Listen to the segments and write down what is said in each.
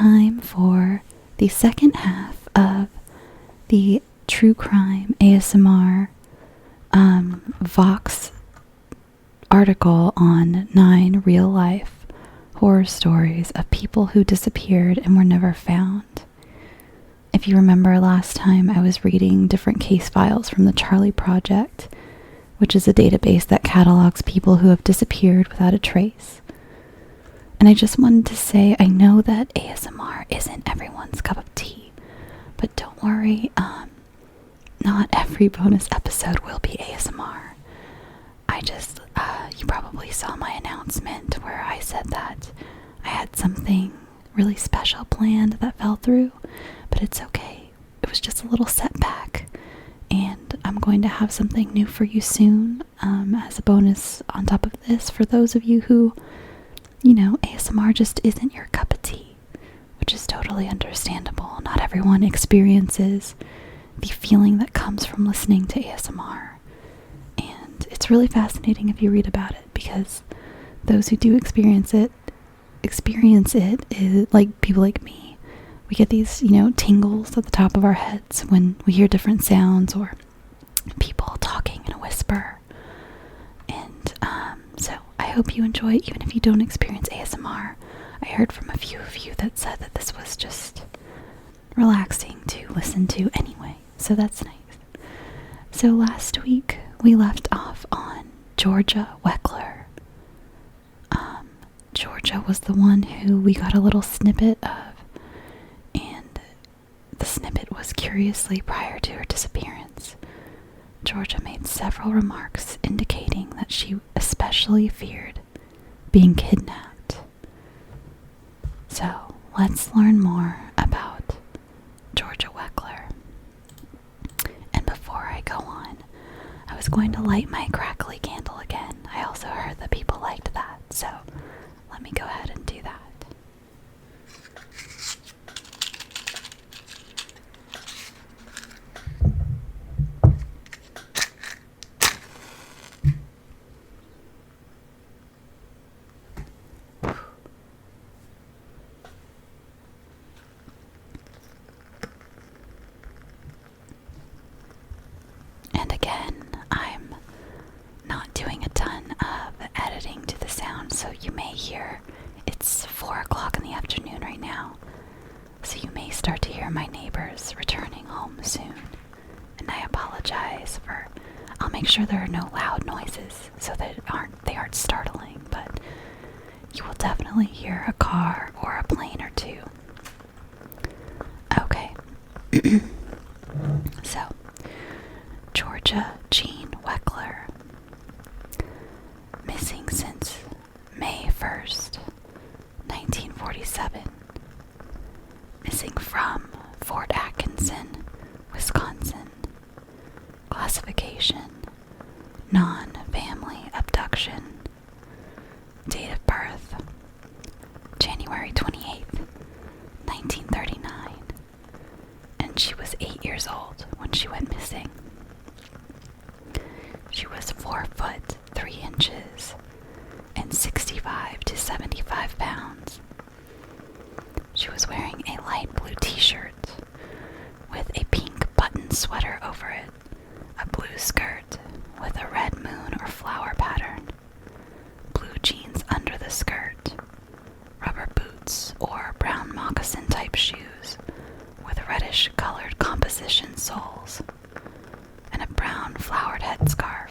time for the second half of the true crime ASMR Vox article on 9 real-life horror stories of people who disappeared and were never found. If you remember last time, I was reading different case files from the Charley Project, which is a database that catalogs people who have disappeared without a trace. And I just wanted to say, I know that ASMR isn't everyone's cup of tea, but don't worry, not every bonus episode will be ASMR. You probably saw my announcement where I said that I had something really special planned that fell through, but it's okay. It was just a little setback, and I'm going to have something new for you soon, as a bonus on top of this for those of you who, ASMR just isn't your cup of tea, which is totally understandable. Not everyone experiences the feeling that comes from listening to ASMR. And it's really fascinating if you read about it, because those who do experience it is like people like me. We get these, tingles at the top of our heads when we hear different sounds or people talking in a whisper. And so I hope you enjoy it, even if you don't experience ASMR. I heard from a few of you that said that this was just relaxing to listen to anyway, so that's nice. So last week we left off on Georgia Weckler. Georgia was the one who we got a little snippet of, and the snippet was curiously prior to her disappearance. Georgia made several remarks indicating that she especially feared being kidnapped. So let's learn more about Georgia Weckler. And before I go on, I was going to light my crackly candle again. I also heard that people liked that, so let me go ahead and do that. And again, I'm not doing a ton of editing to the sound, so you may hear it's 4 o'clock in the afternoon right now, so you may start to hear my neighbors returning home soon. And I apologize I'll make sure there are no loud noises so that they aren't startling, but you will definitely hear a car or a plane or two. Okay. So, Georgia Jean Weckler, missing since May 1st, 1947, missing from Fort Atkinson, Wisconsin, classification, non-family abduction, date of birth, January 28th, 1939, and she was 8 years old when she went missing. She was 4 foot 3 inches and 65 to 75 pounds. She was wearing a light blue t-shirt with a pink button sweater over it, a blue skirt with a red moon or flower pattern, blue jeans under the skirt, rubber boots or brown moccasin type shoes with reddish colored composition soles, and a brown flowered headscarf.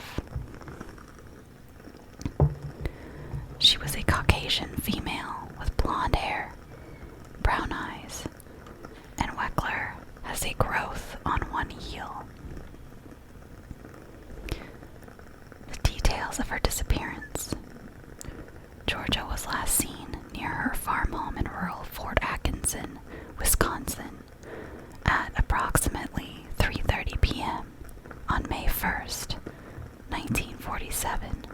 She was a Caucasian female with blonde hair, brown eyes, and Weckler has a growth on one heel. The details of her disappearance. Georgia was last seen near her farm home in rural Fort Atkinson, Wisconsin, at approximately 3:30 p.m. on May 1st, 1947.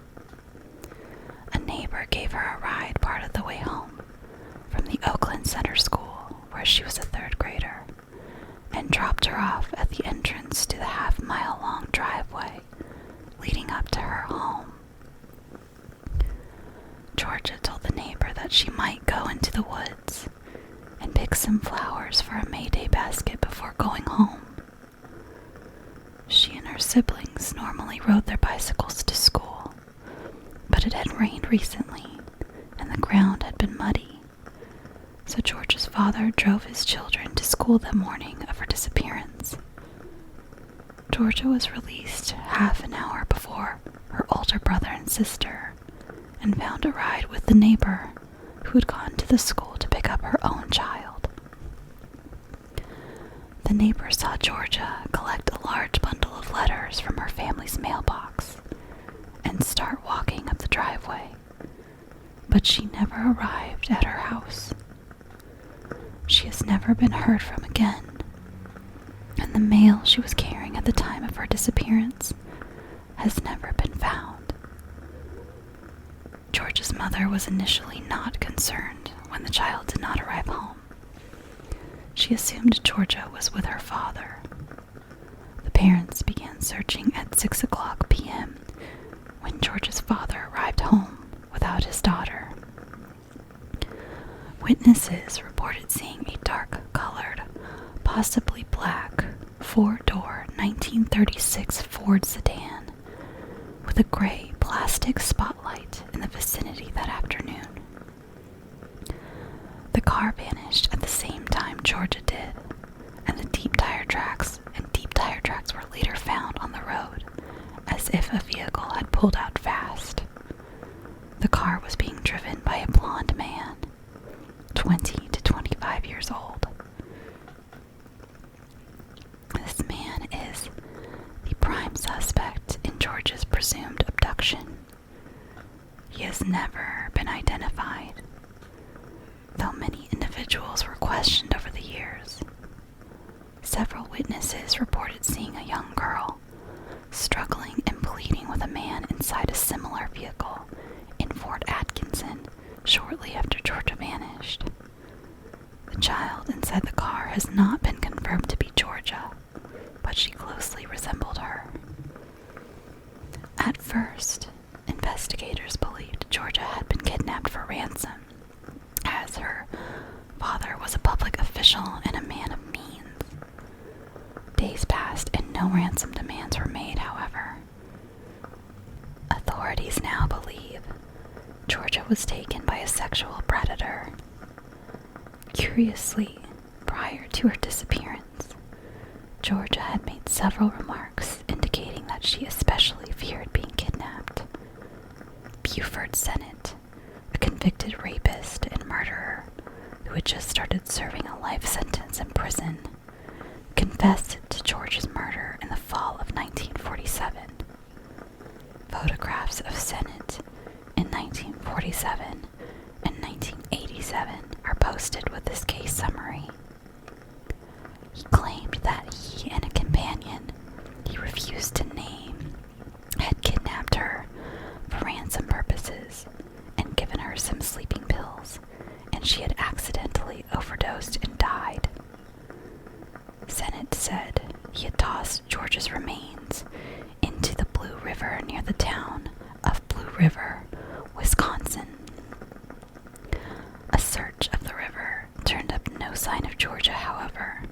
A neighbor gave her a ride part of the way home from the Oakland Center School, where she was a 3rd grader, and dropped her off at the entrance to the half-mile-long driveway leading up to her home. Georgia told the neighbor that she might go into the woods and pick pick some flowers for a May Day basket before going home. She and her siblings normally rode their bicycles to school, but it had rained recently and the ground had been muddy, so Georgia's father drove his children to school the morning of her disappearance. Georgia was released half an hour before her older brother and sister and found a ride with the neighbor who had gone to the school to pick up her own child. The neighbor saw Georgia collect a large bundle of letters from her family's mailbox and start walking up the driveway, but she never arrived at her house. She has never been heard from again, and the mail she was carrying at the time of her disappearance has never been found. Georgia's mother was initially not concerned when the child did not arrive home. She assumed Georgia was with her father. The parents began searching at 6:00 p.m. when Georgia's father arrived home without his daughter. Witnesses reported seeing a dark-colored, possibly black, four-door 1936 Ford sedan with a gray plastic spotlight in the vicinity that afternoon. The car vanished at the same time Georgia did, and the deep tire tracks were later found on the road, as if a vehicle had pulled out fast. The car was being driven by a blonde man, 20 to 25 years old. This man is the prime suspect in Georgia's presumed abduction. He has never been identified, though many individuals were questioned over the years. Several witnesses reported seeing a young girl struggling and pleading with a man inside a similar vehicle in Fort Atkinson shortly after Georgia vanished. The child inside the car has not been confirmed to be Georgia, but she closely resembled her. At first, investigators believed Georgia had been kidnapped for ransom, as her father was a public official and a man of means. Days passed and no ransom demands were made, however. Authorities now believe Georgia was taken by a sexual predator. Curiously, prior to her disappearance, Georgia had made several remarks indicating that she especially feared being kidnapped. Buford Sennett, a convicted rapist and murderer who had just started serving a life sentence in prison, confessed to Georgia's murder in the fall of 1947. Photographs of Sennett in 1947 and 1987 are posted with this case summary. He claimed that he and a companion he refused to name had kidnapped her for ransom purposes and given her some sleeping pills, and she had accidentally overdosed and died. Sennett said he had tossed Georgia's remains into the Blue River near the town of Blue River, Wisconsin. A search of the river turned up no sign of Georgia, however.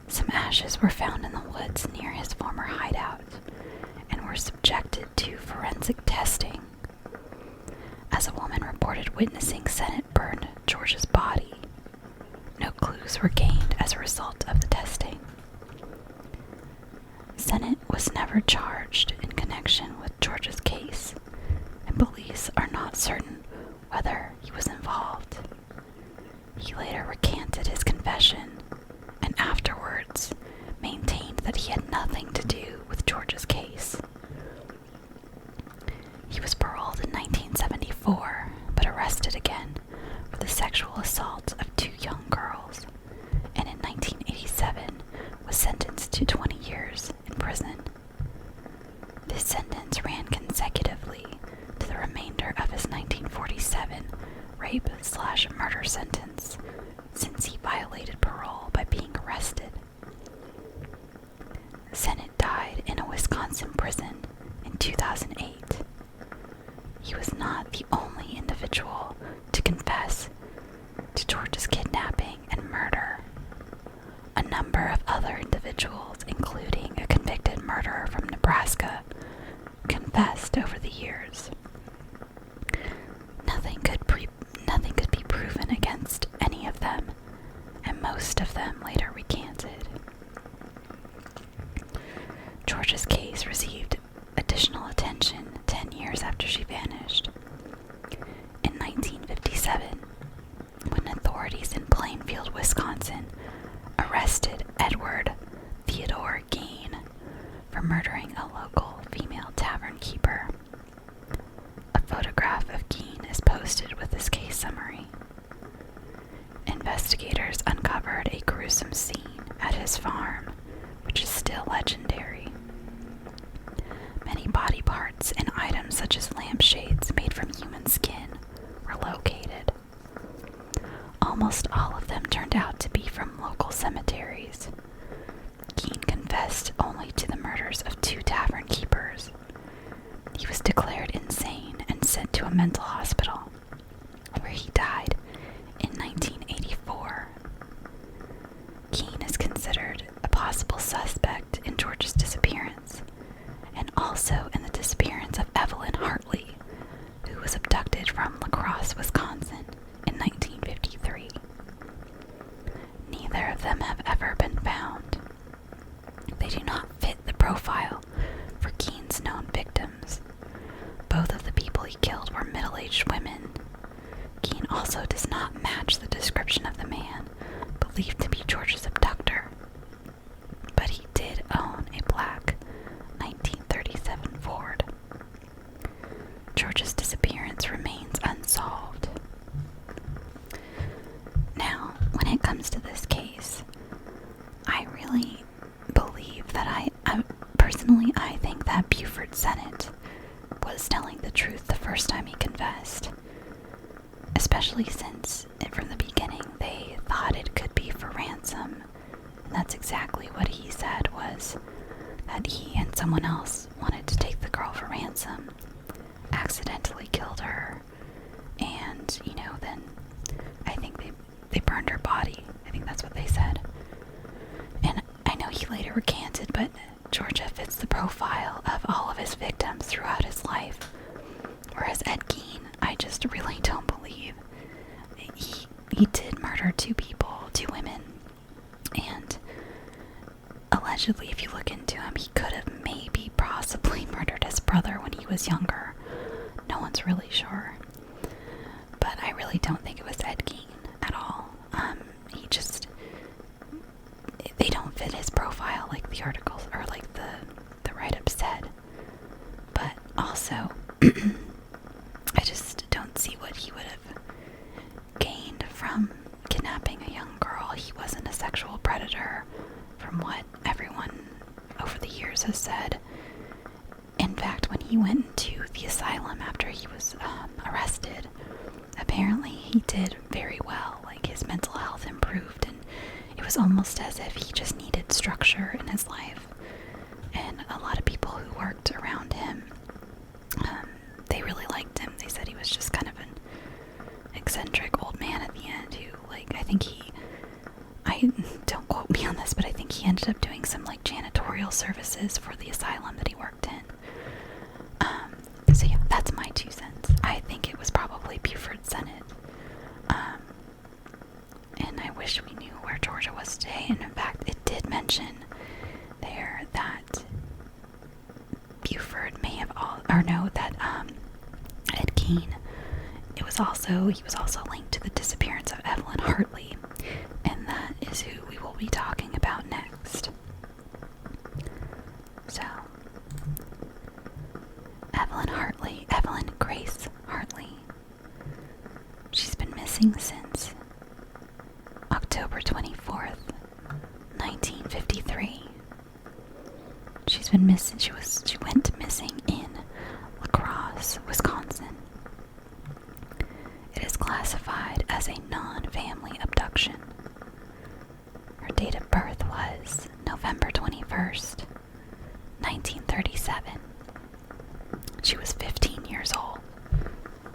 Some ashes were found in the woods near his former hideout and were subjected to forensic testing. As a woman reported witnessing Sennett burn Georgia's body, no clues were gained as a result of the testing. Sennett was never charged in connection with Georgia's case, and police are not certain whether he was involved. He later recanted his confession and afterwards maintained that he had nothing to do with Georgia's case. He was paroled in 1974, but arrested again for the sexual assault of two young girls, and in 1987 was sentenced to 20 years in prison. This sentence ran consecutively to the remainder of his 1947 rape/murder sentence, since he violated parole by being arrested. Sennett died in a Wisconsin prison in 2008. He was not the only individual to confess to Georgia's kidnapping. most of them later recanted. Georgia's case received additional attention 10 years after she vanished. In 1957, when authorities in Plainfield, Wisconsin, arrested Edward Theodore Gein for murdering a local female tavern keeper. A photograph of Gein is posted with this case summary. Investigators uncovered a gruesome scene at his farm, which is still legendary. Many body parts and items such as lampshades made from human skin were located. Almost all of them turned out to be from local cemeteries. Gein confessed only to the murders of 2 tavern keepers. He was declared insane and sent to a mental hospital, where he died in 1984. Gein is considered a possible suspect in Georgia's disappearance, and also in the disappearance of Evelyn Hartley, who was abducted from La Crosse, Wisconsin in 1953. Neither of them have ever been found. They do not fit the profile for Gein's known victims. Both of the people he killed were middle-aged women. Gein also does not match the description of the man believed to be Georgia's abductor, but he did own a black 1937 Ford. Georgia's disappearance remains unsolved. Now, when it comes to this case, I really believe that personally, I think that Buford Sennett was telling the truth the first time he confessed, especially since from the beginning they thought it could be for ransom, and that's exactly what he said, was that he and someone else wanted to take the girl for ransom, accidentally killed her, and, then I think they burned her body. I think that's what they said. And I know he later recanted, but Georgia fits the profile of all of his victims throughout his life. Whereas Ed Gein, I just really don't believe. He did murder 2 people, 2 women, and allegedly, if you look into him, he could have maybe possibly murdered his brother when he was younger. No one's really sure. But I really don't think it was Ed Gein at all. They don't fit his profile like the articles, or like the write-up said. But also, I just don't see what he would have gained from kidnapping a young girl. He wasn't a sexual predator, from what everyone over the years has said. In fact, when he went to the asylum after he was arrested, apparently he did very well. Like, his mental health improved, and it was almost as if he just needed structure in his life. And a lot of people who worked around him, they really liked him. They said he was just kind of an eccentric old man at the end who, don't quote me on this, but I think he ended up doing some, janitorial services for the asylum that he worked in. So yeah, that's my 2 cents. I think it was probably Buford Sennett. And I wish we knew where Georgia was today. And in fact, it did mention there that Buford may have that Ed Gein, he was also linked to the disappearance of Evelyn Hartley, and that is who we will be talking about next. So, Evelyn Grace Hartley. She's been missing since October 24th, 1953. She's been missing. She went missing in La Crosse, Wisconsin. It is classified as a non-family abduction. Her date of birth was November 21st, 1937. She was 15 years old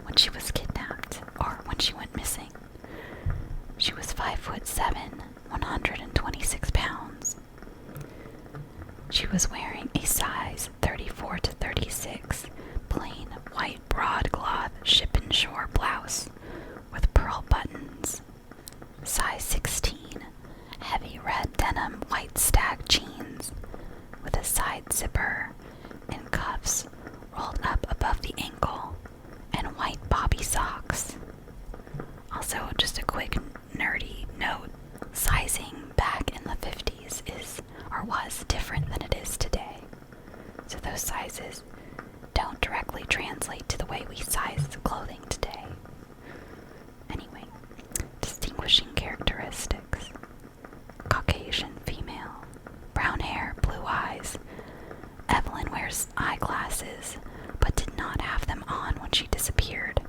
when she was kidnapped, or when she went missing. She was 5'7", 126 pounds. She was wearing a size 34 to 36 plain white broadcloth ship and shore blouse with pearl buttons, size 16 Also, just a quick nerdy note, sizing back in the 50s was different than it is today. So those sizes don't directly translate to the way we size clothing today. Anyway, distinguishing characteristics. Caucasian female, brown hair, blue eyes. Evelyn wears eyeglasses, but did not have them on when she disappeared.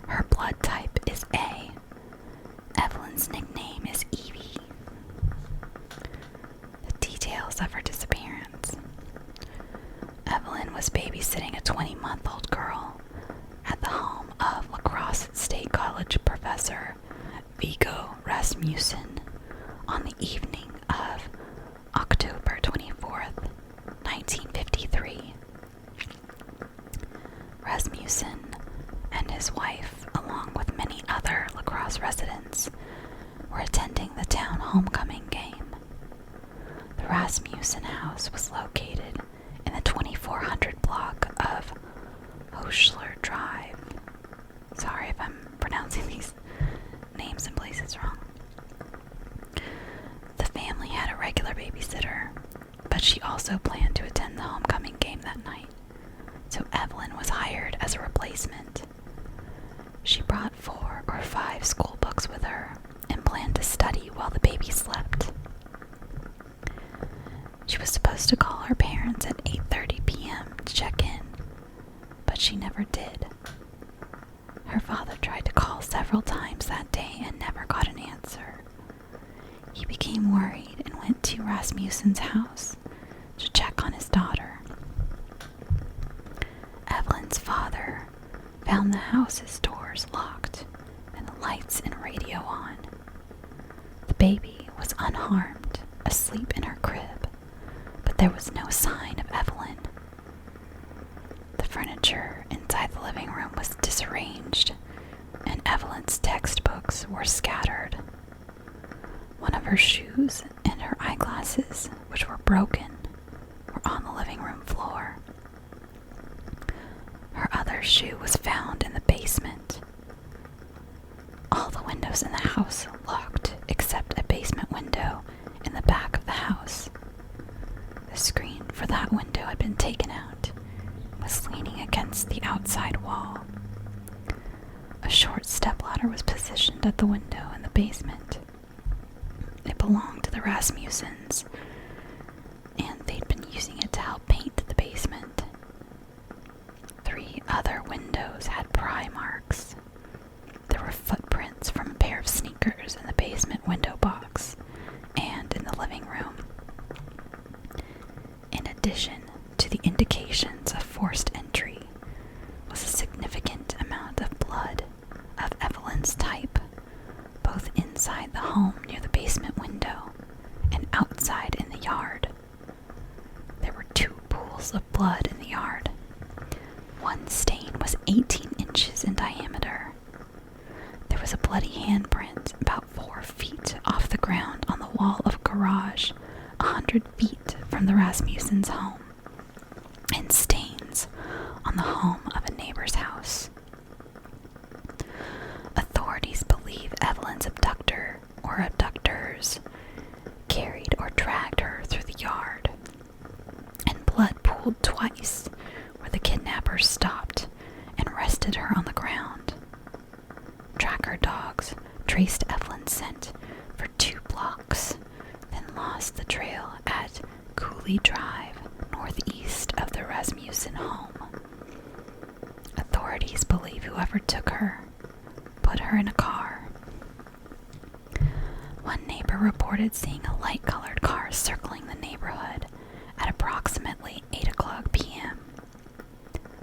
Her blood type is A. Evelyn's nickname is Evie. The details of her disappearance. Evelyn was babysitting a 20-month-old girl at the home of La Crosse State College professor Viggo Rasmussen on the evening of October 24th, 1953. Rasmussen and his wife, along with many other La Crosse residents, were attending the town homecoming game. The Rasmussen house was located in the 2400 block of Hochschler Drive. Sorry if I'm pronouncing these names and places wrong. The family had a regular babysitter, but she also planned to attend the homecoming game that night, so Evelyn was hired as a replacement. She brought 4 or 5 school books with her and planned to study while the baby slept. She was supposed to call her parents at 8:30 p.m. to check in, but she never did. Her father tried to call several times that day and never got an answer. He became worried and went to Rasmussen's house to check on his daughter. Evelyn's father found the house's doors locked and the lights and radio on. The baby was unharmed, asleep in her crib, but there was no sign of Evelyn. The furniture inside the living room was disarranged, and Evelyn's textbooks were scattered. One of her shoes and her eyeglasses, which were broken, were on the living room floor. Her other shoe was found in the basement. All the windows in the house locked except a basement window in the back of the house. The screen for that window had been taken out and was leaning against the outside wall. A short stepladder was positioned at the window in the basement. It belonged to the Rasmussens, and they'd been using it to help paint the basement. 3 other windows had pry marks. There were footprints from a pair of sneakers in the basement window box and in the living room. In addition to the indications of forced entry was a significant amount of blood of Evelyn's type, both inside the home near the basement window and outside in the yard. There were 2 pools of blood in the yard. One stain was 18 inches in diameter. There was a bloody handprint about 4 feet off the ground on the wall of a garage 100 feet from the Rasmussens' home, and stains on the home of a neighbor's house. Authorities believe Evelyn's abductor or abductors carried or dragged her through the yard, and blood pooled twice where the kidnappers stopped and rested her on the ground. Tracker dogs traced Evelyn's scent for 2 blocks, then lost the trail at Cooley Drive, northeast of the Rasmussen home. Authorities believe whoever took her put her in a car. One neighbor reported seeing a light-colored car circling the neighborhood at approximately 8 o'clock p.m.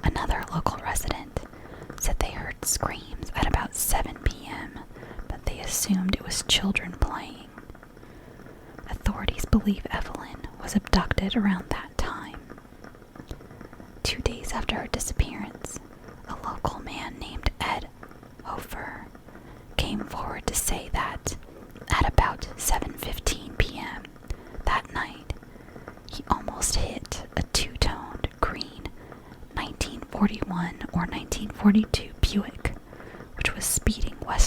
Another local resident said they heard screams at about 7 p.m., but they assumed it was children playing. Authorities believe Evelyn was abducted around that time. 2 days after her disappearance, a local man named Ed Hofer came forward to say that at about 7:15 p.m. that night, he almost hit a 2-toned green 1941 or 1942 Buick, which was speeding west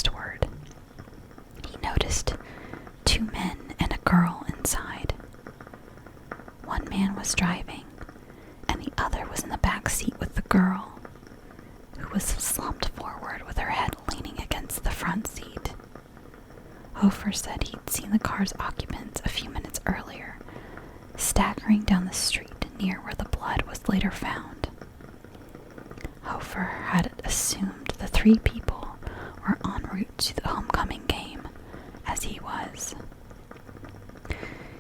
Hofer said he'd seen the car's occupants a few minutes earlier, staggering down the street near where the blood was later found. Hofer had assumed the three people were en route to the homecoming game, as he was.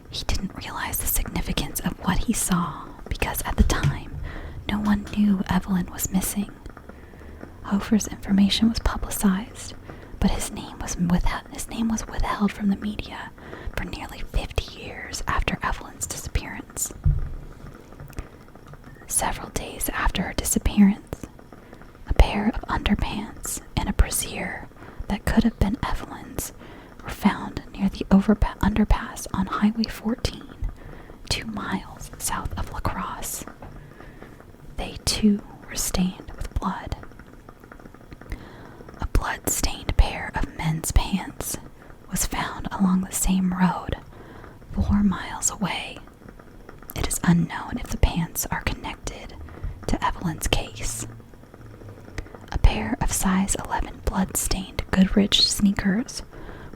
He didn't realize the significance of what he saw because at the time, no one knew Evelyn was missing. Hofer's information was publicized, but his name was withheld from the media for nearly 50 years after Evelyn's disappearance. Several days after her disappearance, a pair of underpants and a brassiere that could have been Evelyn's were found near the underpass on Highway 14, 2 miles south of La Crosse. They too were stained with blood. A blood-stained pair of men's pants was found along the same road, 4 miles away. It is unknown if the pants are connected to Evelyn's case. A pair of size 11 blood-stained Goodrich sneakers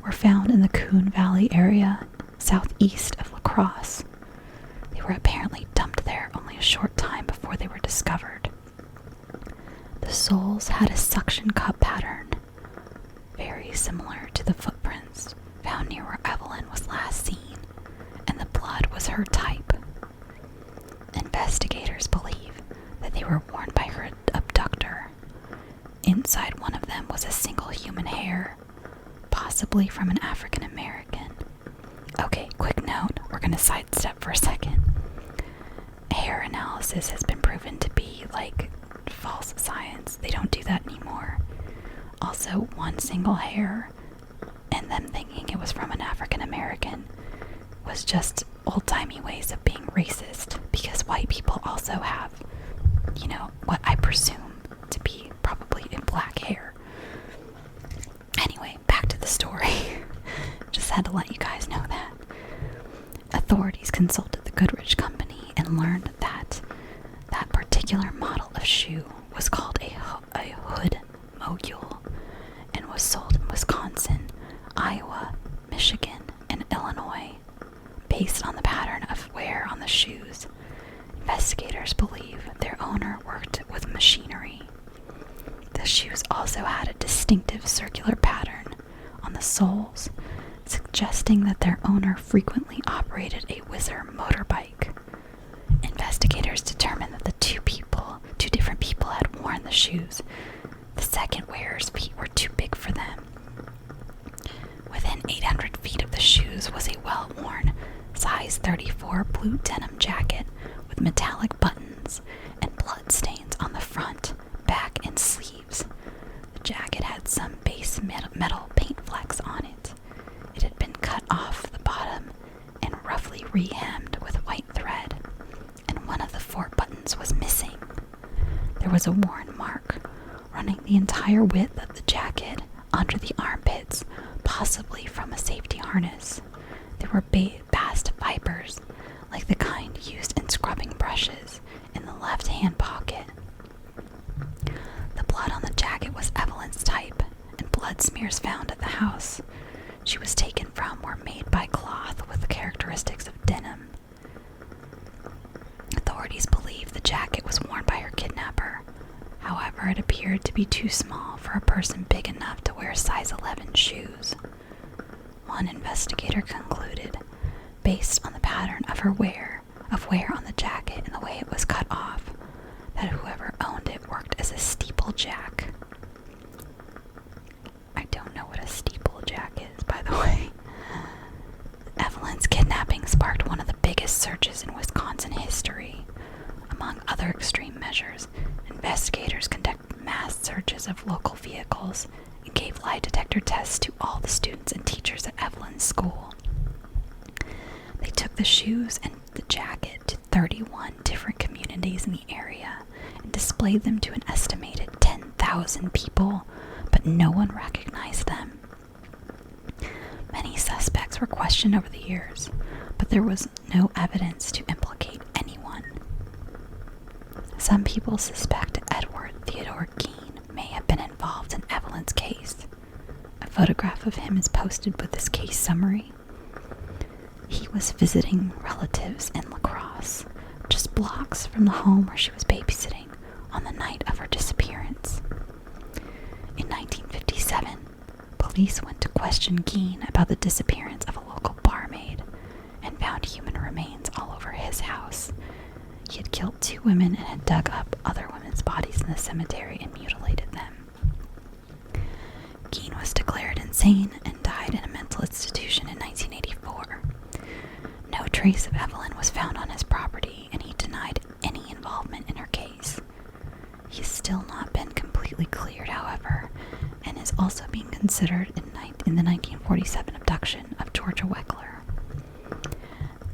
were found in the Coon Valley area southeast of La Crosse. They were apparently dumped there only a short time before they were discovered. The soles had a suction cup pattern, very similar to the footprints found near where Evelyn was last seen, and the blood was her type. Investigators believe that they were worn by her abductor. Inside one of them was a single human hair, possibly from an African American. Okay, quick note, we're going to sidestep for a second. Hair analysis has been proven to be like false science. They don't do that anymore. Also, one single hair and them thinking it was from an African American was just old-timey ways of being racist, because white people also have, what I presume to be probably in black hair. Anyway, back to the story. Just had to let you guys know that. Authorities consulted the Goodrich Company and learned that that particular model of shoe was called a hood mogul and was sold in Wisconsin, Iowa, Michigan, and Illinois. Based on the pattern of wear on the shoes, investigators believe their owner worked with machinery. The shoes also had a distinctive circular pattern on the soles, suggesting that their owner frequently operated a Whizzer motorbike. Investigators determined that the two different people had worn the shoes. The second wearer's feet were too big for them. Within 800 feet of the shoes was a well-worn size 34 blue denim jacket with metallic buttons and blood stains on the front, back, and sleeves. The jacket had some base metal paint flecks on it. It had been cut off the bottom and roughly re-hemmed with white thread, and one of the 4 buttons was missing. There was a worn mark running the entire width of the jacket under the armpits, possibly from a safety harness. There were bast fibers, like the kind used in scrubbing brushes, in the left-hand pocket. The blood on the jacket was Evelyn's type, and blood smears found at the house she was taken from were made by cloth with the characteristics of denim. Authorities believe the jacket was worn by her kidnapper. However, it appeared to be too small for a person big enough to wear size 11 shoes. One investigator concluded, based on the pattern of wear on the jacket and the way it was cut off, that whoever owned it worked as a steeplejack. I don't know what a steeplejack is, by the way. Evelyn's kidnapping sparked one of the biggest searches in Wisconsin history. Among other extreme measures, investigators conducted mass searches of local vehicles and gave lie detector tests to all the students and teachers at Evelyn's school. They took the shoes and the jacket to 31 different communities in the area and displayed them to an estimated 10,000 people, but no one recognized them. Many suspects were questioned over the years, but there was no evidence to implicate anyone. Some people suspect Edward Theodore Keene may have been involved in Evelyn's case. A photograph of him is posted with this case summary. He was visiting relatives in La Crosse, just blocks from the home where she was babysitting on the night of her disappearance. In 1957, police went to question Geen about the disappearance of a local barmaid and found human remains all over his house. He had killed 2 women and had dug up other women's bodies in the cemetery and mutilated them. Geen was declared insane and died in a mental institution in 1984. No trace of Evelyn was found on his property, and he denied any involvement in her case. He has still not been completely cleared, however, and is also being considered in the 1947 abduction of Georgia Weckler.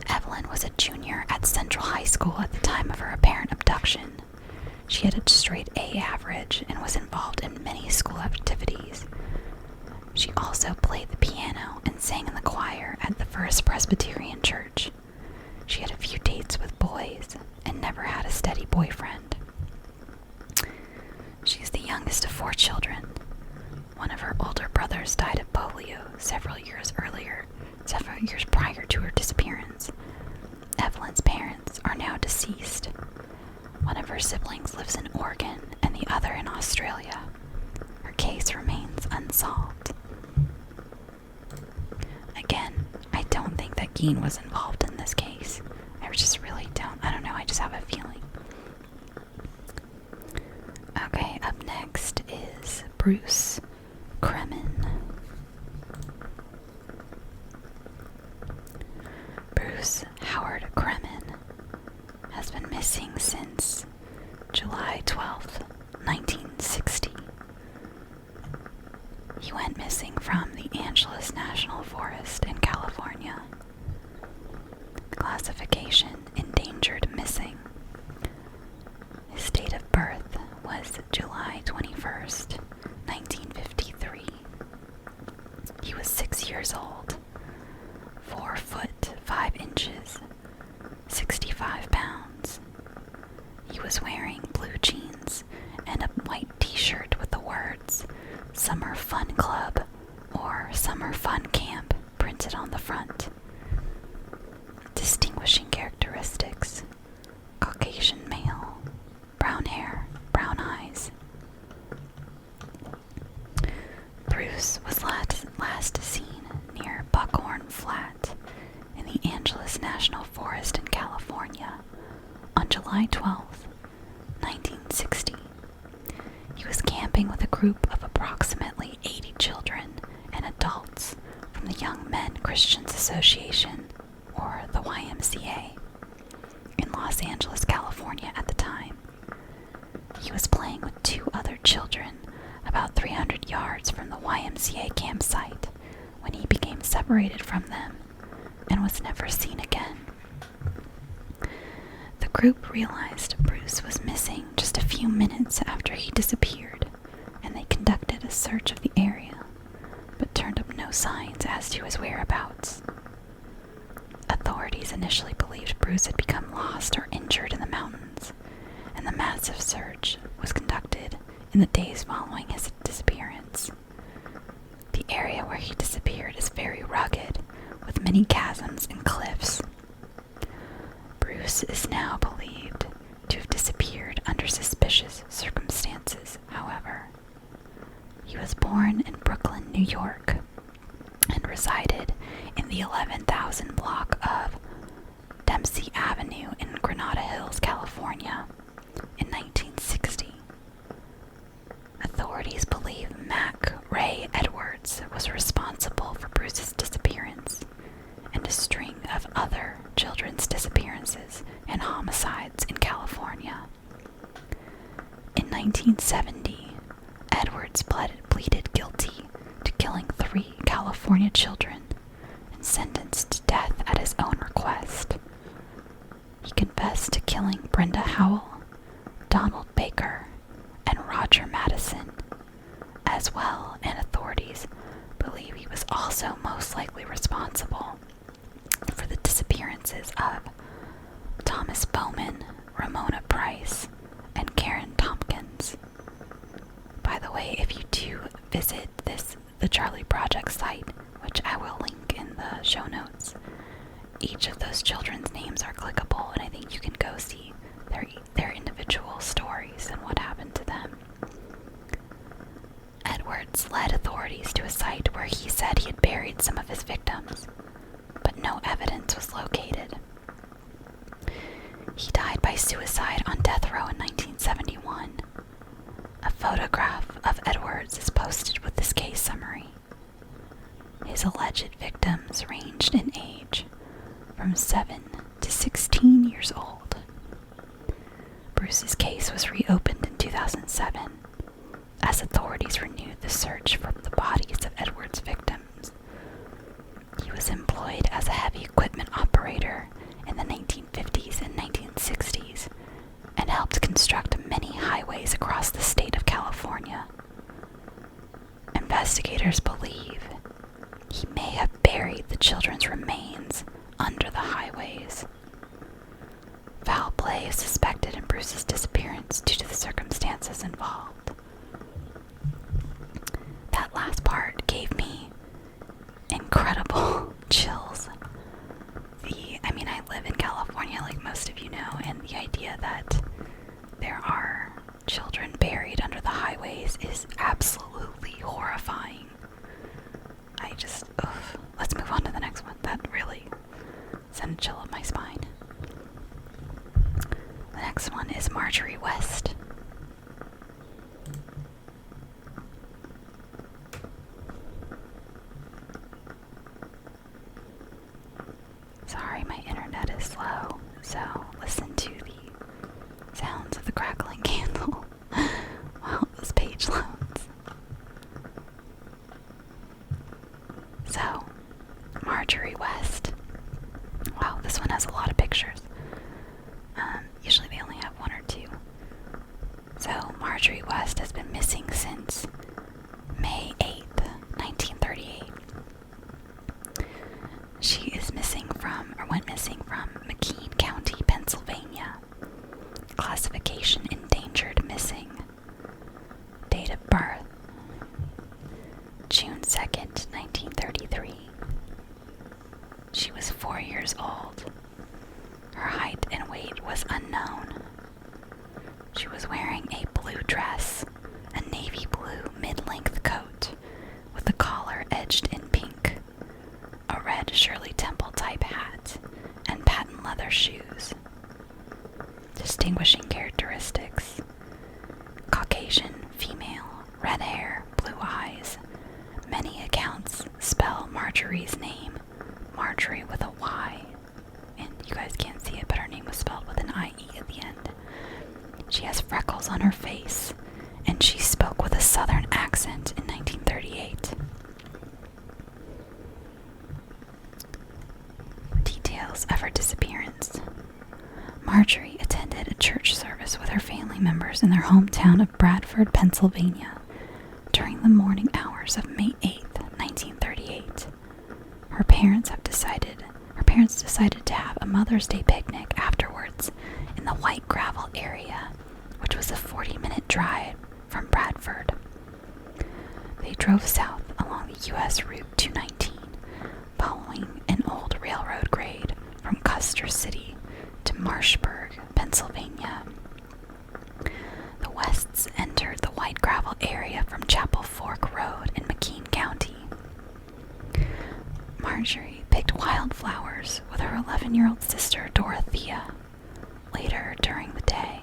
Evelyn was a junior at Central High School at the time of her apparent abduction. She had a straight A average and was involved in many school activities. She also played the piano and sang in the choir at the First Presbyterian Church. She had a few dates with boys and never had a steady boyfriend. She is the youngest of 4 children. One of her older brothers died of polio several years prior to her disappearance. Evelyn's parents are now deceased. One of her siblings lives in Oregon and the other in Australia. Her case remains unsolved. Again, I don't think that Geen was involved in this case. I just really don't. I don't know, I just have a feeling. Okay, up next is Bruce Kremen. Bruce Howard Kremen has been missing since July 12th, 1960. He went missing from the Angeles National Forest in California. Classification: endangered missing. His date of birth was July 21st, 1953. He was 6 years old, 4 foot 5 inches, 65 pounds. He was wearing blue jeans and a white t-shirt with the words Summer Fun Club or Summer Fun Camp printed on the front. Distinguishing characteristics: Caucasian male, brown hair, brown eyes. Bruce was last seen near Buckhorn Flat in the Angeles National Forest in California on July 12, 1960. He was camping with a group of approximately 80 children and adults from the Young Men Christians Association, or the YMCA, in Los Angeles, California at the time. He was playing with 2 other children about 300 yards from the YMCA campsite when he became separated from them and was never seen again. The group realized Bruce was missing just a few minutes after he disappeared, and they conducted a search of the area, but turned up no signs as to his whereabouts. Authorities initially believed Bruce had become lost or injured in the mountains, and the massive search was conducted in the days following his disappearance. The area where he disappeared is very rugged, with many chasms and cliffs. Bruce is now believed to have disappeared under suspicious circumstances, however. He was born in Brooklyn, New York, and resided in the 11,000 block of Dempsey Avenue in Granada Hills, California, in 1960. Authorities believe Mac Ray Edwards was responsible for Bruce's disappearance and a string of other children's disappearances and homicides in California. In 1970, Edwards pleaded guilty to killing 3 California children and sentenced to death at his own request. He confessed to killing Brenda Howell, Donald Baker, and Roger Madison as well, and authorities believe he was also most likely responsible for the disappearances of Thomas Bowman, Ramona Price, and Karen Tompkins. By the way, if you do visit the the Charley Project site, which I will link in the show notes. Each of those children's names are clickable, and I think you can go see their individual stories and what happened to them. Edwards led authorities to a site where he said he had buried some of his victims, but no evidence was located. He died by suicide on death row in 1971. A photograph of Edwards is posted with this case summary. His alleged victims ranged in age from 7 to 16 years old. Bruce's case was reopened in 2007 as authorities renewed the search for the bodies of Edwards' victims. He was employed as a heavy equipment operator in the 1950s and 1960s and helped construct many highways across the state of California. Investigators believe he may have buried the children's remains under the highways. Foul play is suspected in Bruce's disappearance due to the circumstances involved. That last part gave me incredible chills. I live in California, like most of you know, and the idea that there are children buried under the highways is absolutely horrifying. Let's move on to the next one. That really sent a chill up my spine. The next one is Marjorie West. Sorry, my internet is slow, so listen to the sounds of the crackling candle while this page loads. So, Marjorie West. Wow, this one has a lot of pictures. Usually they only have one or two. So, Marjorie West has been missing since May 8th, 1938. She is went missing from McKean County, Pennsylvania. Classification endangered missing. Date of birth June 2nd, 1933. She was 4 years old. Her height and weight was unknown. She was wearing a blue dress, a navy blue mid-length coat with the collar edged in pink, a red Shirley Temple type hat, and patent leather shoes. Distinguishing characteristics: Caucasian, female, red hair, blue eyes. Many accounts spell Marjorie's name Marjorie with a Y, and you guys can't see it, but her name was spelled with an IE at the end. She has freckles on her face, and she spoke with a southern accent in 1938. Details of her disappearance. Marjorie attended a church service with her family members in their hometown of Bradford, Pennsylvania, during the morning hours of May 8th, 1938. Her parents decided to have a Mother's Day picnic afterwards in the White Gravel area, which was a 40-minute drive from Bradford. They drove south along the U.S. Route 219, following an old railroad grade from Custer City to Marshburg, Pennsylvania. The Wests entered the White Gravel area from Chapel Fork Road in McKean County. Marjorie picked wildflowers with her 11-year-old sister Dorothea later during the day.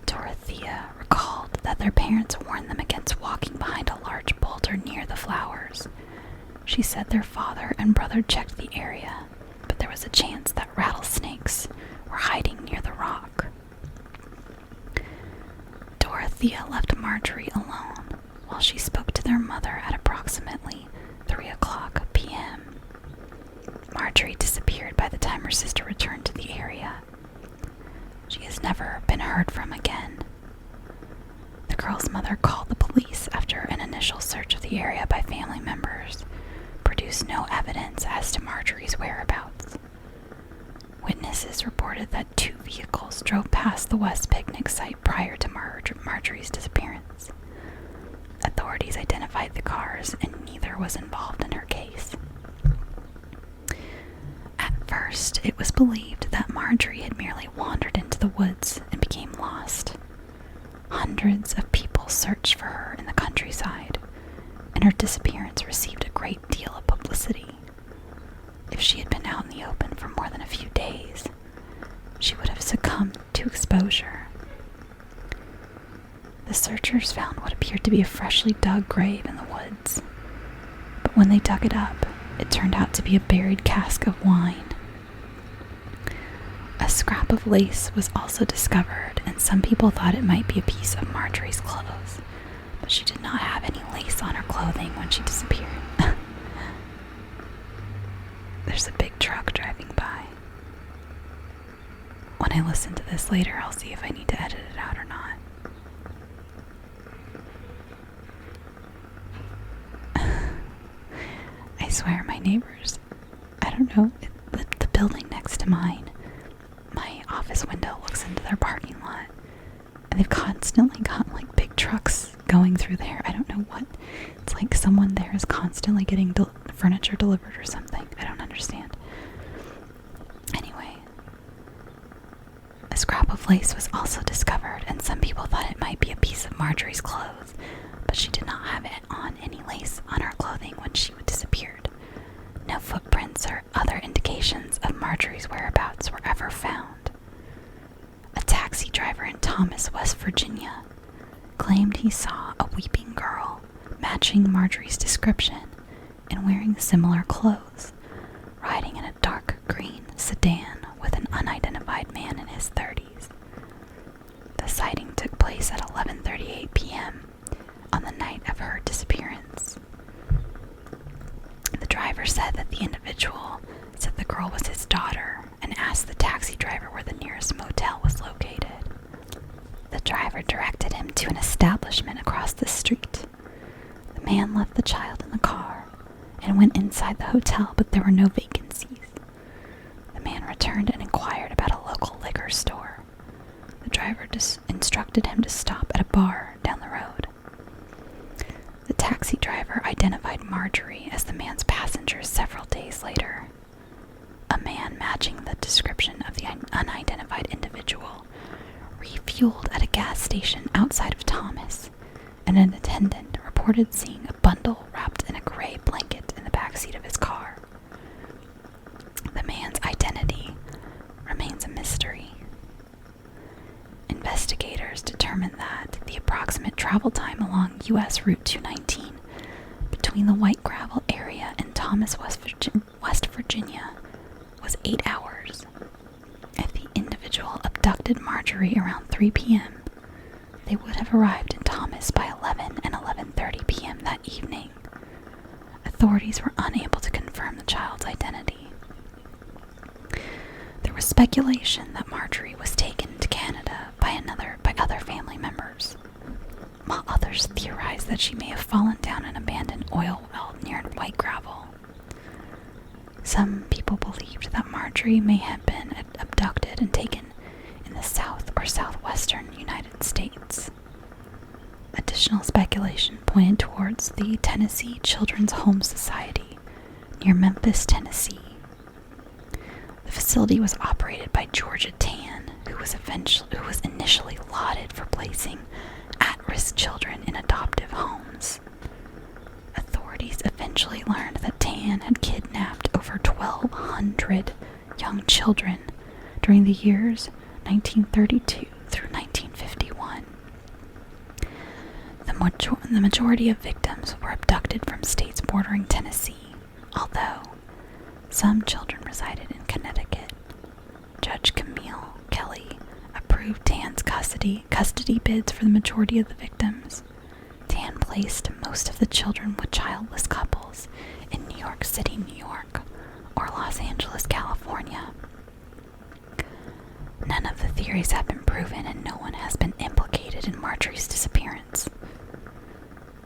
Dorothea recalled that their parents warned them against walking behind a large boulder near the flowers. She said their father and brother checked the area, but there was a chance that rattlesnakes were hiding near the rock. Dorothea left Marjorie alone while she spoke to their mother at approximately 3:00 p.m. Marjorie disappeared by the time her sister returned to the area. She has never been heard from again. The girl's mother called the police after an initial search of the area by family members produced no evidence as to Marjorie's whereabouts. Witnesses reported that 2 vehicles drove past the West picnic site prior to Marjorie's disappearance. Authorities authorities identified the cars, and neither was involved in her case. At first, it was believed that Marjorie had merely wandered into the woods and became lost. Hundreds of people searched for her in the countryside, and her disappearance received a great deal of publicity. If she had been out in the open for more than a few days, she would have succumbed to exposure. The searchers found what appeared to be a freshly dug grave in the woods, but when they dug it up, it turned out to be a buried cask of wine. A scrap of lace was also discovered, and some people thought it might be a piece of Marjorie's clothes, but she did not have any lace on her clothing when she disappeared. There's a big truck driving by. When I listen to this later, I'll see if I need to edit it out or not. I swear, my neighbors, I don't know, the building next to mine, my office window looks into their parking lot, and they've constantly got like big trucks going through there. I don't know what. It's like someone there is constantly getting furniture delivered or something. I don't understand. Anyway, a scrap of lace was also discovered, and some people thought it might be a piece of Marjorie's clothes, but she did not have it on any lace on her clothing when she disappeared. No footprints or other indications of Marjorie's whereabouts were ever found. A taxi driver in Thomas, West Virginia, claimed he saw a weeping girl matching Marjorie's description and wearing similar clothes, riding in a dark green sedan with an unidentified man in his 30s. The sighting took place at 11:38 p.m. on the night of her disappearance. The driver said that the individual said the girl was his daughter and asked the taxi driver where the nearest motel was located. The driver directed him to an establishment across the street. The man left the child in the car and went inside the hotel, but there were no vacancies. The man returned and inquired about a local liquor store. The driver instructed him to stop at a bar down the road. The taxi driver identified Marjorie as the man's passenger several days later. A man matching the description of the unidentified individual refueled at a gas station outside of Thomas, and an attendant reported seeing a bundle wrapped in a gray blanket in the backseat of his car. The man's identity remains a mystery. Investigators determined that the approximate travel time along U.S. Route 219 between the White Gravel area and Thomas, West Virginia was 8 hours. If the individual abducted Marjorie around 3 p.m., they would have arrived in Thomas by 11 and 11:30 p.m. that evening. Authorities were unable to confirm the child's identity. There was speculation that Marjorie was taken to Canada by other family members, while others theorized that she may have fallen down an abandoned oil well near White Gravel. Some people believed that Marjorie may have been abducted and taken in the south or southwestern United States. Additional speculation pointed towards the Tennessee Children's Home Society near Memphis, Tennessee. The facility was operated by Georgia Tan, who was initially lauded for placing at-risk children in adoptive homes. Authorities eventually learned that Tan had kidnapped over 1,200 young children during the years 1932 through 1951. The majority of victims were abducted from states bordering Tennessee, although some children resided in Connecticut. Judge Camille Kelly approved Tan's custody bids for the majority of the victims. Tan placed most of the children with childless couples in New York City, New York, or Los Angeles, California. None of the theories have been proven, and no one has been implicated in Marjorie's disappearance.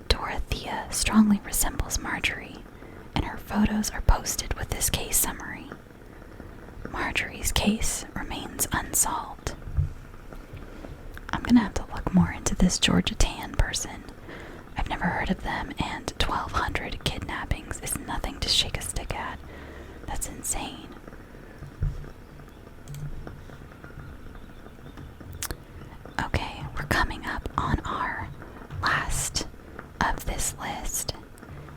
Dorothea strongly resembles Marjorie, and her photos are posted with this case summary. Marjorie's case remains unsolved. I'm gonna have to look more into this Georgia Tan person. I've never heard of them, and 1,200 kidnappings is nothing to shake a stick at. That's insane. Okay, we're coming up on our last of this list,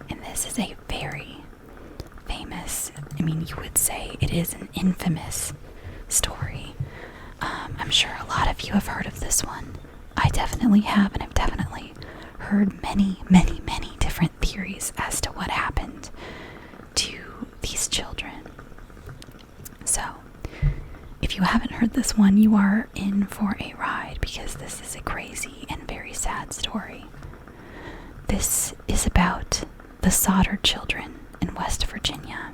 and this is a very famous, you would say it is an infamous story. I'm sure a lot of you have heard of this one. I definitely have, and I've definitely heard many, many, many different theories as to what happened to these children. So, if you haven't heard this one, you are in for a ride, because this is a crazy and very sad story. This is about the Sodder children in West Virginia.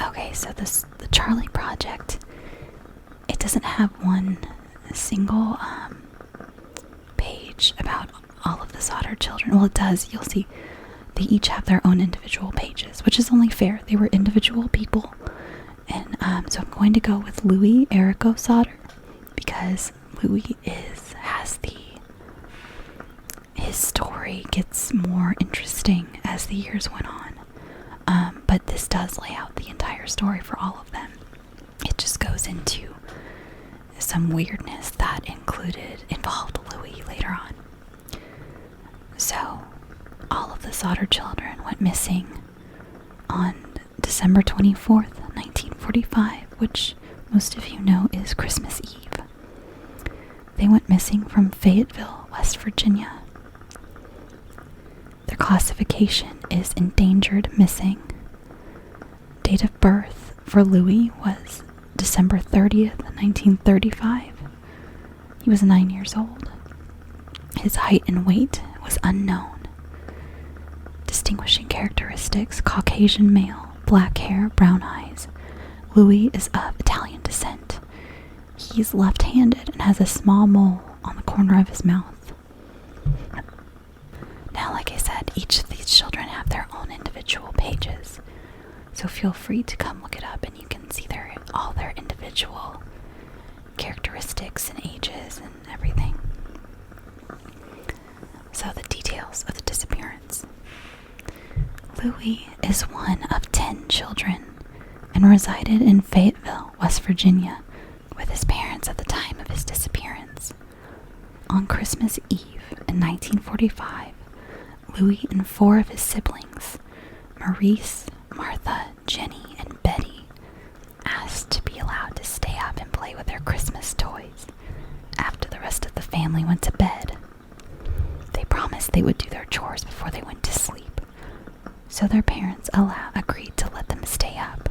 Okay, so the Charley Project, it doesn't have one single page about all of the Sodder children. Well, it does. You'll see they each have their own individual pages, which is only fair. They were individual people. And so I'm going to go with Louis Erico Sodder, because Louis his story gets more interesting as the years went on. But this does lay out the entire story for all of them. It just goes into some weirdness that involved Louis later on. So, all of the Sodder children went missing on December 24th, 1945, which most of you know is Christmas Eve. They went missing from Fayetteville, West Virginia. Their classification is endangered missing. Date of birth for Louis was December 30th, 1935. He was 9 years old. His height and weight was unknown. Distinguishing characteristics: Caucasian male, black hair, brown eyes. Louis is of Italian descent. He's left-handed and has a small mole on the corner of his mouth. Now, like I said, each of these children have their own individual pages. So feel free to come look it up, and you can see all their individual characteristics and ages and everything. So the details of the disappearance. Louis is one of 10 children and resided in Fayetteville, West Virginia, with his parents at the time of his disappearance. On Christmas Eve in 1945, Louis and 4 of his siblings, Maurice, Martha, Jenny, and Betty, asked to be allowed to stay up and play with their Christmas toys after the rest of the family went to bed. They promised they would do their chores before they went to sleep, so their parents agreed to let them stay up.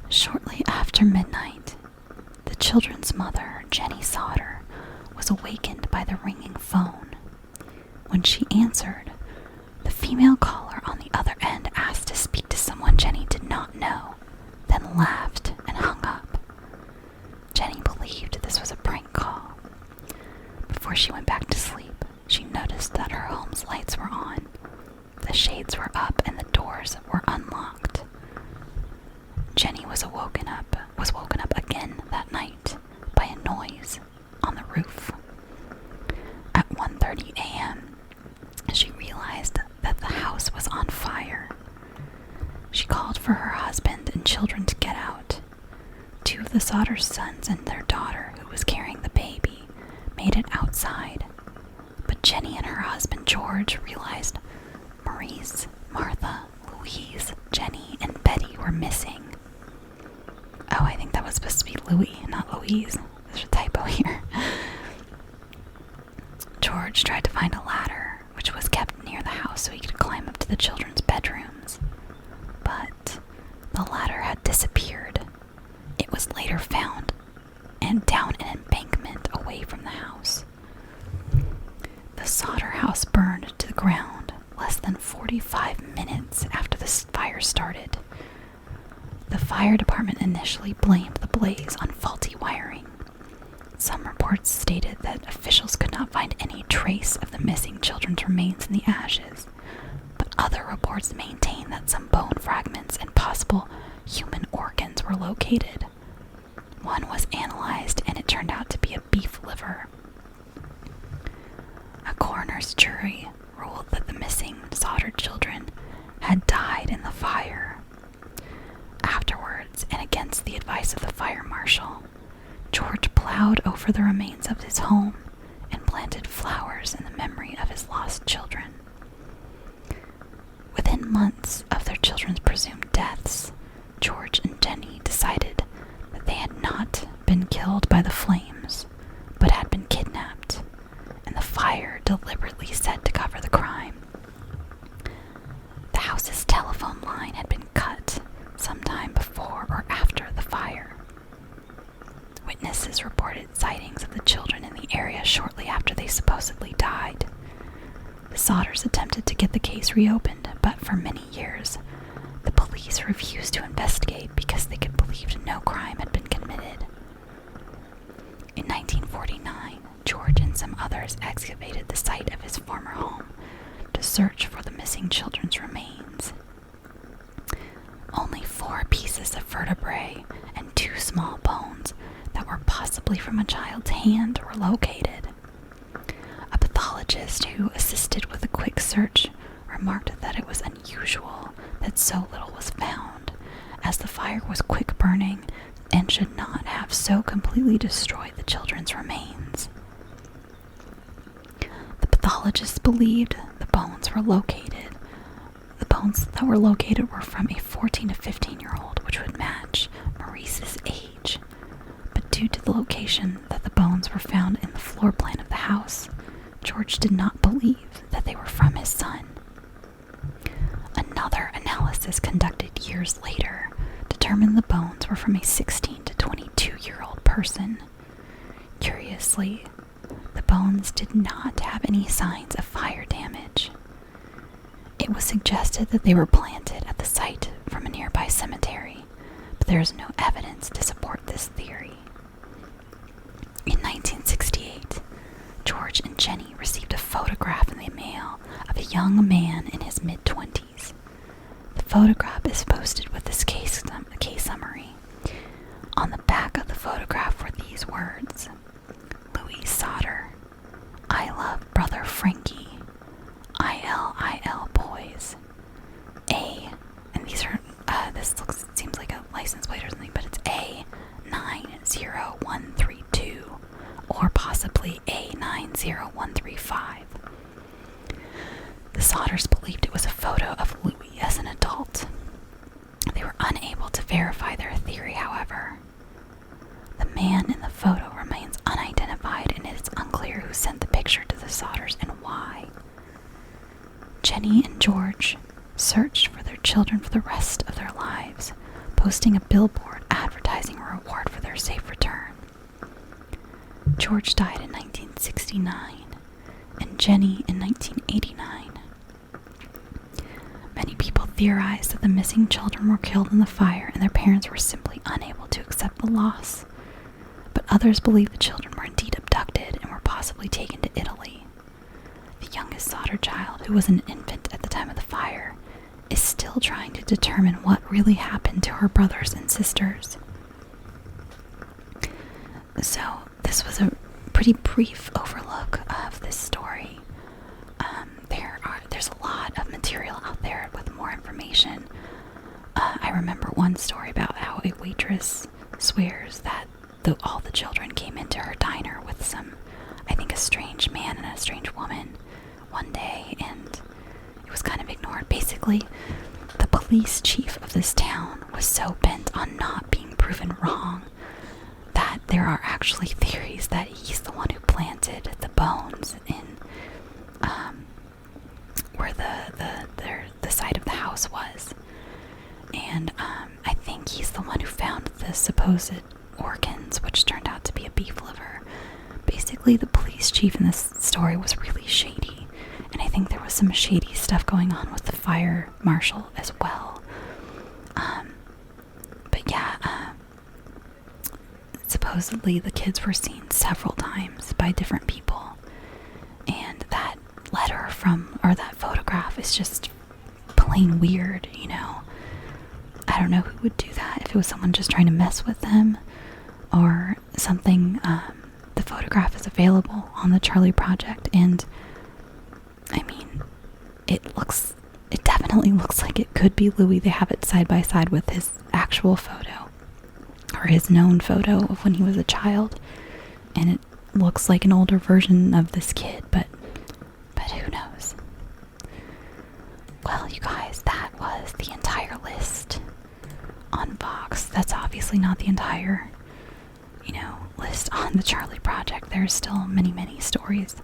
Shortly after midnight, the children's mother, Jenny Sodder, was awakened by the ringing phone. When she answered, the female caller on the other end asked to speak to someone Jenny did not know, then laughed and hung up. Jenny believed this was a prank call. Before she went back to sleep, she noticed that her home's lights were on, the shades were up, and the doors were unlocked. Jenny was woken up again that night by a noise on the roof. At 1:30 a.m., she realized that the house was on fire. She called for her husband and children to get out. 2 of the Sodder sons and their daughter, who was carrying the baby, made it outside. But Jenny and her husband George realized Maurice, Martha, Louise, Jenny, and Betty were missing. Oh, I think that was supposed to be Louis, not Louise. There's a typo here. George tried to find a ladder, which was kept near the house so he could climb up to the children's bedrooms. But the ladder had disappeared. It was later found and down an embankment away from the house. The Sodder house burned to the ground less than 45 minutes after the fire started. The fire department initially blamed the blaze on faulty wiring. Some reports stated that officials could not find any trace of the missing children's remains in the ashes, but other reports maintained that some bone fragments and possible human organs were located. One was analyzed, and it turned out to be a beef liver, coroner's jury ruled that the missing soldered children had died in the fire. Afterwards, and against the advice of the fire marshal, George plowed over the remains of his home and planted flowers in the memory of his lost children. Within months of their children's presumed deaths, George and Jenny decided that they had not been killed by the flames, but had been kidnapped, and the fire deliberately set to cover the crime. The house's telephone line had been cut sometime before or after the fire. Witnesses reported sightings of the children in the area shortly after they supposedly died. The Sodders attempted to get the case reopened, but for many years, the police refused to investigate because they believed no crime had been committed. In 1949, George and some others excavated the site of his former home to search for the missing children's remains. Only 4 pieces of vertebrae and 2 small bones that were possibly from a child's hand were located. A pathologist who assisted with a quick search remarked that it was unusual that so little was found, as the fire was quick burning and should not have so completely destroyed the children's remains. The pathologist believed the bones that were located were from a 14 to 15-year-old, which would match Maurice's age. But due to the location that the bones were found in the floor plan of the house, George did not believe that they were from his son. Another analysis conducted years later determined the bones were from a 16 to 22-year-old person. Curiously, the bones did not have any signs of fire damage. It was suggested that they were planted at the site from a nearby cemetery, but there is no evidence to support this theory. In 1968, George and Jenny received a photograph in the mail of a young man in his mid-20s. The photograph is posted with this case summary. On the back of the photograph were these words: Louis Sodder, I love brother Frankie, ILIL boys, A, and these are, seems like a license plate or something, but it's A90132, or possibly A90135. The Sodders believed it was a photo of Louis as an adult. They were unable to verify their theory, however. The man in the photo remains unidentified, and it is unclear who sent the picture to the Sodders and why. Jenny and George searched for their children for the rest of their lives, posting a billboard advertising a reward for their safe return. George died in 1969, and Jenny in 1989. Many people theorized that the missing children were killed in the fire and their parents were simply unable to accept the loss. But others believe the children were indeed abducted and were possibly taken to Italy. The youngest Sodder child, who was an infant at the time of the fire, is still trying to determine what really happened to her brothers and sisters. So, this was a pretty brief overlook of this story. There's a lot of material out there with more information. I remember one story about how a waitress swears that all the children came into her diner with a strange man and a strange woman one day, and it was kind of ignored. Basically, the police chief of this town was so bent on not being proven wrong that there are actually theories that he's the one who planted the bones in where the site of the house was. And I think he's the one who found the supposed organs, which turned out to be a beef liver. Basically, the police chief in this story was really shady, and I think there was some shady stuff going on with the fire marshal as well. But yeah, supposedly the kids were seen several times by different people, and that letter that photograph is just plain weird, you know. I don't know who would do that, if it was someone just trying to mess with them or something. The photograph is available on the Charley Project, and definitely looks like it could be Louis. They have it side by side with his actual photo, or his known photo of when he was a child, and it looks like an older version of this kid, but who knows? Well, you guys, that was the entire list on Vox. That's obviously not the entire, list on the Charley Project. There's still many, many stories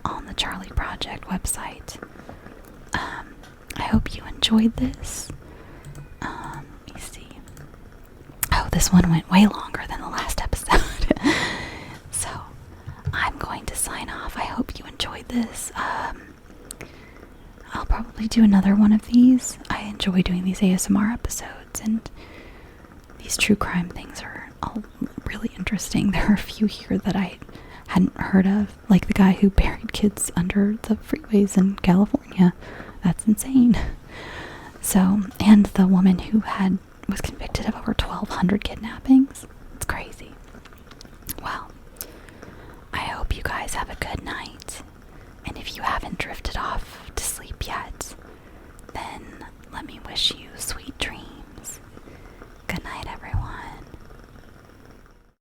on the Charley Project website. I hope you enjoyed this. Let me see. Oh, this one went way longer than the last episode. So, I'm going to sign off. I hope you enjoyed this. I'll probably do another one of these. I enjoy doing these ASMR episodes, and these true crime things are all really interesting. There are a few here that I hadn't heard of, like the guy who buried kids under the freeways in California. That's insane. So, and the woman who was convicted of over 1,200 kidnappings. It's crazy. Well, I hope you guys have a good night. And if you haven't drifted off to sleep yet, then let me wish you sweet